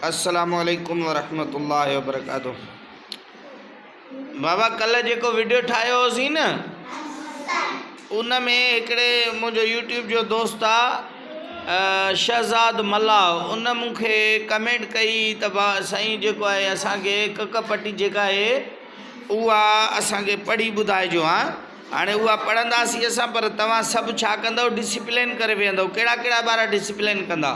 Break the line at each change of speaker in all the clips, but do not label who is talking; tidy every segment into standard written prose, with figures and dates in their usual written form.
अस्सलामुअलैकुम वरहमतुल्लाहि वबरकातुहू। बाबा कल जो वीडियो ठाहियो होसीं न, उन में हिकिड़े मुंहिंजो यूट्यूब जो दोस्त आहे शहज़ाद मल्ला, उन मूंखे कमेंट कई त साईं जेको आहे असांखे कक पटी जेका आहे उहा असांखे पढ़ी ॿुधाइजो। हाणे उहा पढ़ंदासीं असां, पर तव्हां सभु छा कंदव, डिसिप्लिन करे वेहंदव। कहिड़ा कहिड़ा ॿार डिसिप्लिन कंदा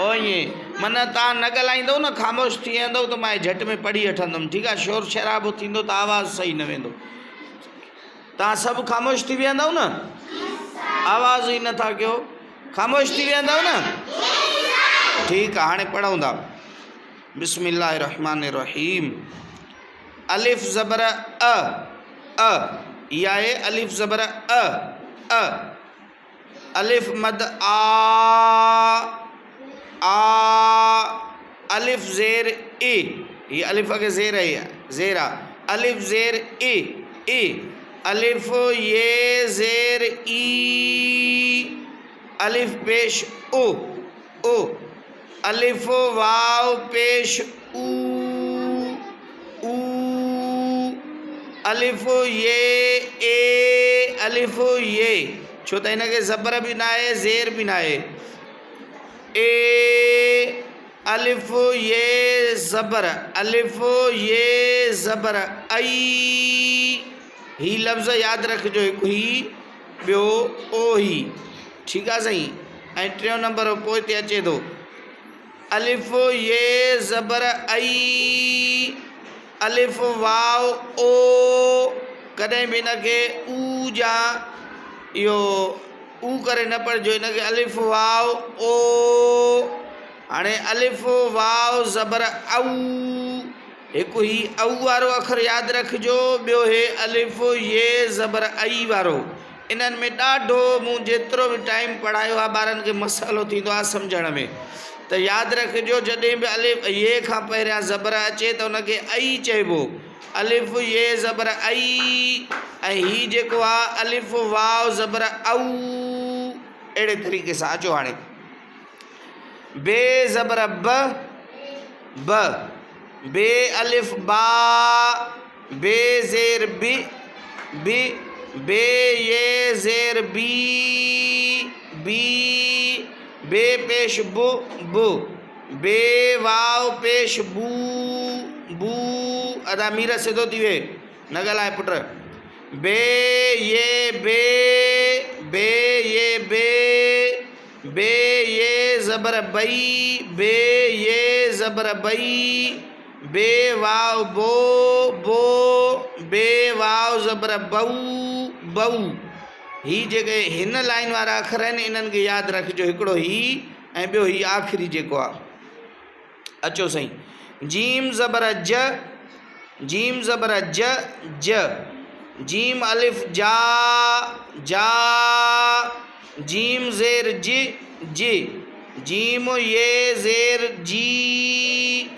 ओ ईअं माना तव्हां न ॻाल्हाईंदव न, ख़ामोश थी वेंदव त मां झटि में पढ़ी वठंदुमि। ठीकु आहे, शोर शराबो थींदो त आवाज़ु सही न वेंदो। तव्हां सभु ख़ामोश थी वेंदव न, आवाज़ ई नथा कयो, ख़ामोश थी वेंदव न। ठीकु आहे, हाणे पढ़ूं था। बिस्मिल्लाहिर रहमानिर रहीम। अलिफ ज़बर अ, इहा आहे अलिफ ज़बर अ। अलिफ मद आ, अलिफ ज़ेर ए, ये अलिफ के ज़ेर है, ज़ेरा। अलिफ ज़ेर ए, अलिफ ये ज़ेर ई, अलिफ पेश ओ, अलिफ वाव पेश ऊ, अलिफ ये ए, अलिफ ये, छो त इनके ज़बर भी ना है, ज़ेर भी ना है। ए अलिफ ये ज़बर, अलिफ ये ज़बर आई, ही लफ़्ज़ यादि रखिजो, हिकु ही ॿियो ओ ही। ठीकु आहे साईं। ऐं टियों नंबर पोइ ते अचे थो अलिफ ये ज़बर आई, अलिफ वाव ओ, कॾहिं बि हिनखे ऊ जा इहो ऊ करे न पढ़िजो, हिनखे अलिफ वाव ओ। हाणे अलिफ वाव ज़बर औ, हिकु ही औ वारो अखर यादि रखिजो, ॿियो हे अलिफ ये ज़बर आई वारो। इन्हनि में ॾाढो मूं जेतिरो बि टाइम पढ़ायो आहे ॿारनि खे मसालो थींदो आहे सम्झण में। त यादि रखिजो, जॾहिं बि अलिफ ये खां पहिरियां ज़बर अचे त उनखे आई चइबो, अलिफ ये ज़बर आई। ऐं ही जेको आहे अलिफ वाव ज़बर औ, अहिड़े तरीक़े सां। अचो हाणे बे ज़बर ब, बे अलिफ बा, बे ज़ेर बी, बे ये ज़ेर बी, बे पेश बु, बे वाव पेश बू, अदा मीर सिधो थी वे, न ॻाल्हाए पुट। बे ये बे ये ज़बर बई, बे ये ज़बर बई, बे वाव बो, बे वाव ज़बर बऊ। ही जेके हिन लाइन वारा अखर आहिनि इन्हनि खे यादि रखिजो, हिकिड़ो ही ऐं ॿियो ही आख़िरी जेको आहे। अचो साईं, जीम ज़बर ज, जीम ज़बर ज, जीम अलिफ जा, जीम ज़ेर जी, जीम ये ज़ेर जी,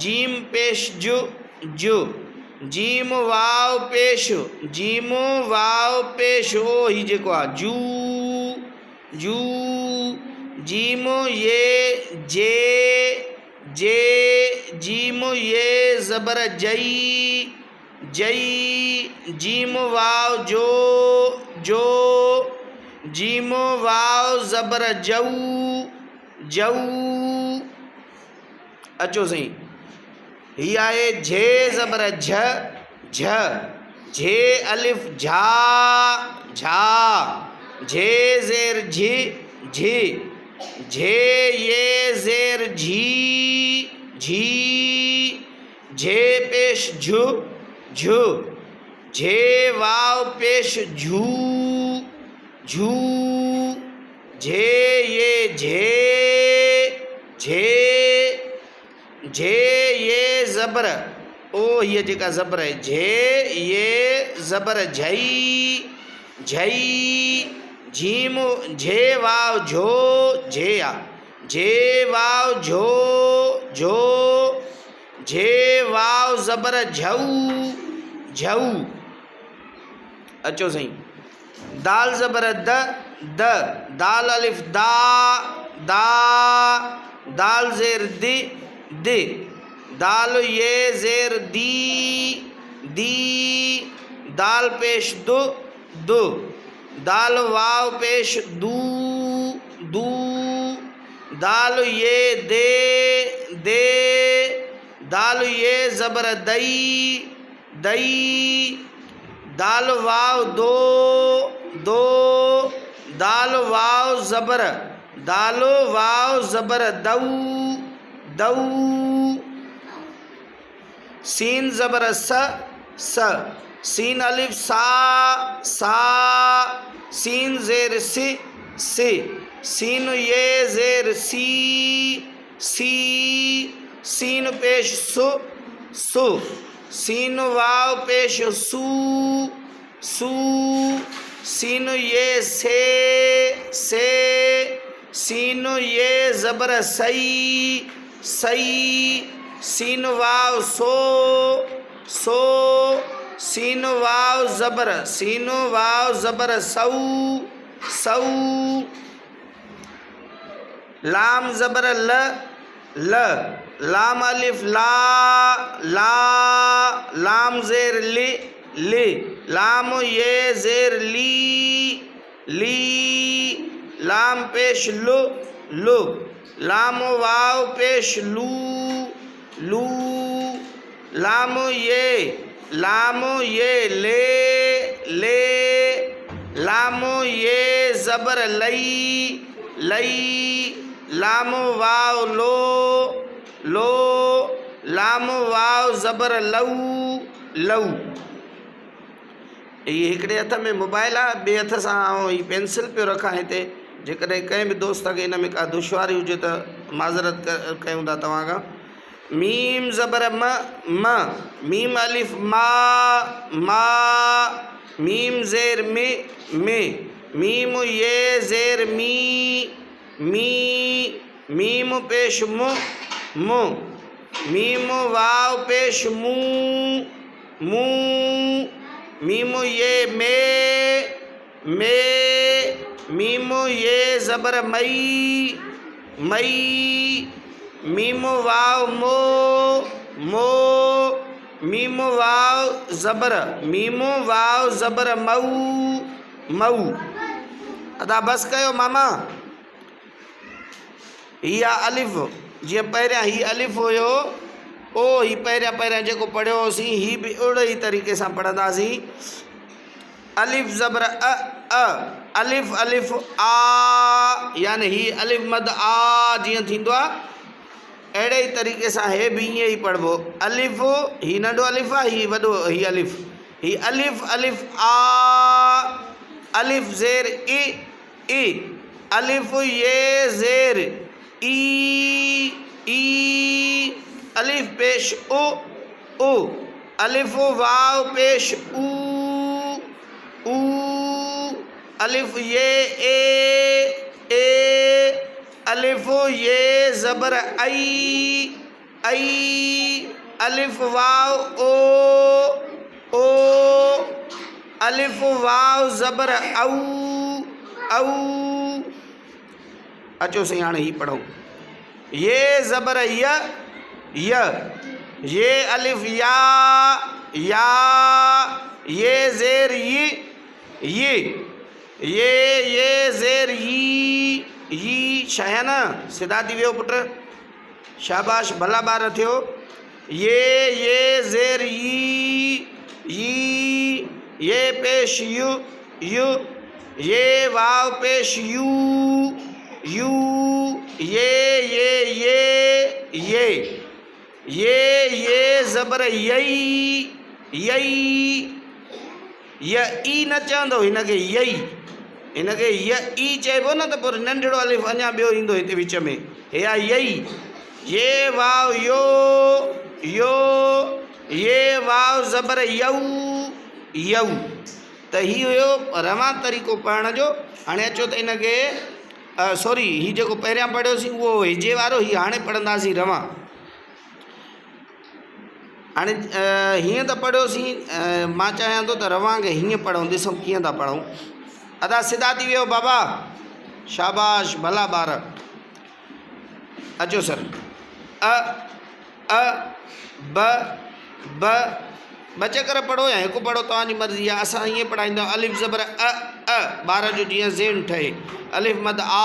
जीम पेश जु, जीम वाव पेश, जीम वाव पेश ओ, ही जेको आहे जू, जीम ये जे, जीम ये ज़बर जई, जीम वाव जो, जीम वाव ज़बर जऊ। अचो सही, ही आहे झे ज़बर झे अलिफ झा, झे ज़ेर झी, झे ये ज़ेर झी, झे पेश झु, झे वाव पेश झू, झे ये झे ये ज़बर ओ, ये जेका ज़बर है झे ये ज़बर झई, झीम झे वाव झो, झे वाव झो, झे वाव ज़बर झऊ। अचो सही, दाल ज़बर द, दाल अलिफ दा, दाल ज़ेर दि दि, दाल ये ज़ेर दी दी, दाल पेश दु दु, दाल वाव पेश दू दू, दाल ये दे दे, दाल ये ज़बर दई दई, दाल वाव दो दो, दाल वाव ज़बर, दाल वाव ज़बर दऊ दऊ, सीन ज़बर स स, सीन अलिफ सा सा, सीन ज़ेर सी सी, सीन ये ज़ेर सी सी, सीन पेश सु सु, सीन वाव पेश सू सू, सीन ये से से, सीन ये ज़बर सई सई, सीन वाव सो सो, सीन वाव ज़बर सऊ सऊ, लाम ज़बर ल ल, लाम अलिफ ला ला, लाम ज़ेर लि लि, लाम ये ज़ेर ली ली, लाम पेश लु लु, लाम वाव पेश लू लू, लाम ये ले ले, लाम ये ज़बर लई लई, लाम वाव लो लो, लाम वाव ज़बर लऊ लऊ। ये हिकिड़े हथ में मोबाइल आहे, ॿिए हथ सां आउं ही पेंसिल पियो रखां हिते, जेकॾहिं कंहिं बि दोस्त खे इन में का दुश्वारी हुजे त माज़रत कयूं था तव्हां खां। मीम ज़बर म म, मीम अलिफ मा मा, मीम ज़ेर मी मी, मीम ये ज़ेर मी मी, मीम पेश मु मु, मीम वाव पेश मू मू, मीम ये मे मे, मीम ये ज़बर मई मई, मीम वाव मो मो, मीम वाव ज़बर मऊ मऊ। अदा बस कयो मामा। हीअ अलिफ़ जीअं पहिरियां ही अलिफ़ हुयो, ओ ही पहिरियां जेको पढ़ियो होसीं ही बि ओड़े ई तरीक़े सां पढ़ंदासीं। अलिफ़ ज़बर अ, अलिफ़ अलिफ़ आ, यानी ही अलिफ़ मद आ जीअं थींदो आहे, अहिड़े ई तरीक़े सां हे बि ईअं ई पढ़िबो। अलिफ़ ही नंढो अलिफ़ आहे, ही वॾो ही अलिफ़, ही अलिफ़ अलिफ़ आ, अलिफ़ ज़ेर ई ई, अलिफ़ ये ज़ेर ई ई, अलिफ़ पेश उ उ, अलिफ़ वाव पेश ऊ ऊ, अलिफ़ ये ए, अलिफ़ ये ज़बर आई आई, अलिफ़ वाव ओ, अलिफ़ वाव ज़बर औ औ। अचो सही हाणे ही पढ़ो। ये ज़बर य, ये अलिफ़ या, ये ज़ेर ये ज़ेर ई शहन सिधा थी वियो पुट, शाबाश भला ॿार थियो। ये ज़ेर ये पेश यू यू, ये वाव पेश यू यू, ये ज़बर यई य ई न चवंदो हिनखे यई, हिनखे य ई चइबो न त पोइ नंढड़ो अलिफ़ अञा ॿियो ईंदो हिते विच में, हे आहे यई। ये वाव ये वाव ज़बर यऊ त ही हुयो रवां तरीक़ो पढ़ण जो। हाणे अचो त हिनखे सॉरी ही जेको पहिरियां पढ़ियोसीं उहो हिजे वारो, ही हाणे पढ़ंदासीं रवां। हाणे हीअं त पढ़ियोसीं, मां चाहियां थो त रवां खे हीअं पढ़ूं, ॾिसूं कीअं था पढ़ूं। अदा सिधा थी वियो बाबा, शाबाश भला ॿार। अचो सर अ ब ब ॿ चकर पढ़ो या हिकु पढ़ो तव्हांजी मर्ज़ी आहे असां ईअं पढ़ाईंदा अलिफ ज़बर ॿार जो जीअं ज़ेन ठहे अलिफ मद आ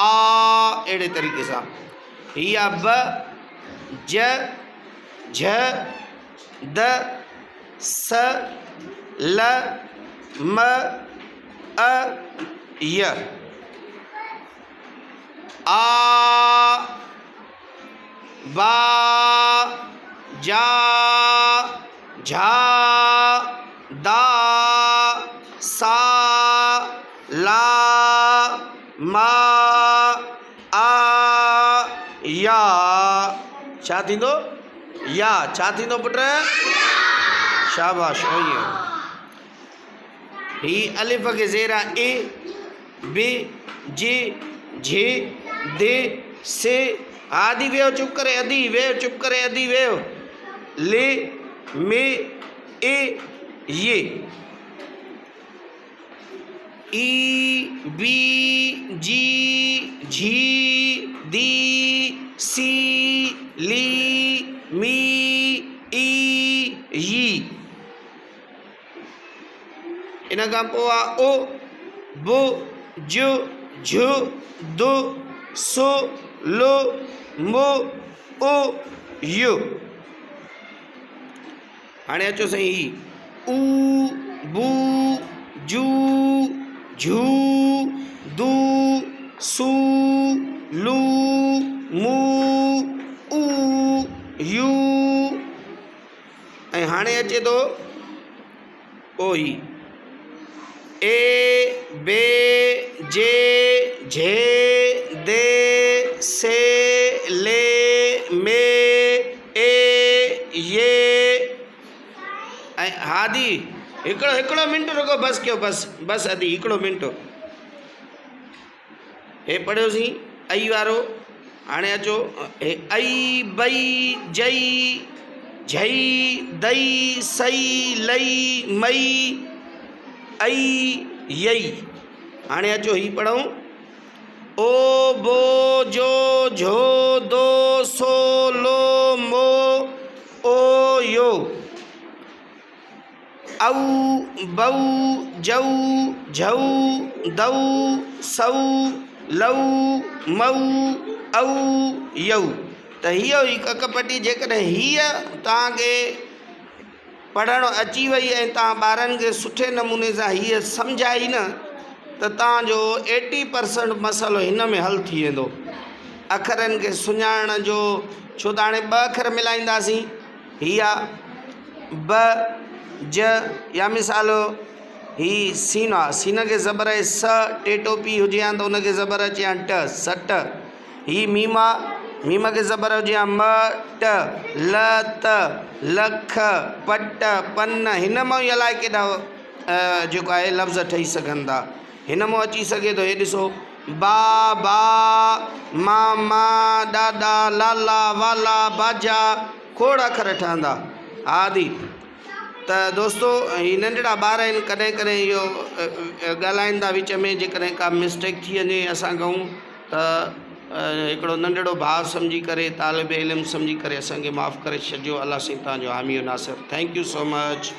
अहिड़े तरीक़े सां हीअ आहे ब ज झ द स ल म अ य आ बा जा झा दा सा ला मा आ या छा थींदो या छा थींदो पुट शाबाश ही अलिफ के ज़ेरा ए बे जे झे दे से आदि वेहो चुप करे अदी वेहो चुप करे अदी वेहो ले में ए ये ई बी जी झी दी सी ली मी ई यी इन खां पोइ आहे ओ बु जु झु दु सु लु मु उ यु हाणे अचो साईं ही ऊ बू जू झू दू सू लू मू उ यू ऐं हाणे अचे थो ओ ही ए बे जे झे दे से ले में ए ये ऐं हादी हिकिड़ो मिंट रुको बस कयो बस अदी हिकिड़ो मिंट हे पढ़ियोसीं आई वारो हाणे अचो हे आई बई जई झई दई सई लई मई आई यई हाणे अचो ही पढ़ूं ओ बो जो झो दो सो लो मो ओ यो औ बऊ जऊ झऊ दऊ सऊ लऊ मऊ औ यऊ त हीअ हुई ककपटी जेकॾहिं हीअ तव्हांखे पढ़णु अची वई ऐं तव्हां ॿारनि खे सुठे नमूने सां हीअ सम्झाई न त तव्हांजो 80% मसालो हिन में हल थी वेंदो अखरनि खे सुञाणण जो छो त हाणे ॿ अखर मिलाईंदासीं हीअ ब ज या मिसाल ही सीन आहे सीन खे ज़बर आहे स टे टोपी हुजे हा त उनखे ज़बर अचे हा ट सट ही मीम आहे मीम खे ज़बर हुजे हा म ट ल त लख पट पन हिन मां ई अलाए केॾा जेको आहे लफ़्ज़ ठही सघनि था हिन मां अची सघे थो हे ॾिसो बा बा मा ॾाॾा लाला वाला बाजा खोड़ अखर ठहंदा आदि त दोस्तो ही नंढड़ा ॿार आहिनि कॾहिं कॾहिं इहो ॻाल्हाईंदा विच में जेकॾहिं का मिस्टेक थी वञे असां कहूं त हिकिड़ो नंढड़ो भाउ सम्झी करे तालिब इल्मु सम्झी करे असांखे माफ़ु करे छॾिजो अलाह साईं तव्हांजो हामी नासिर थैंक यू सो मच।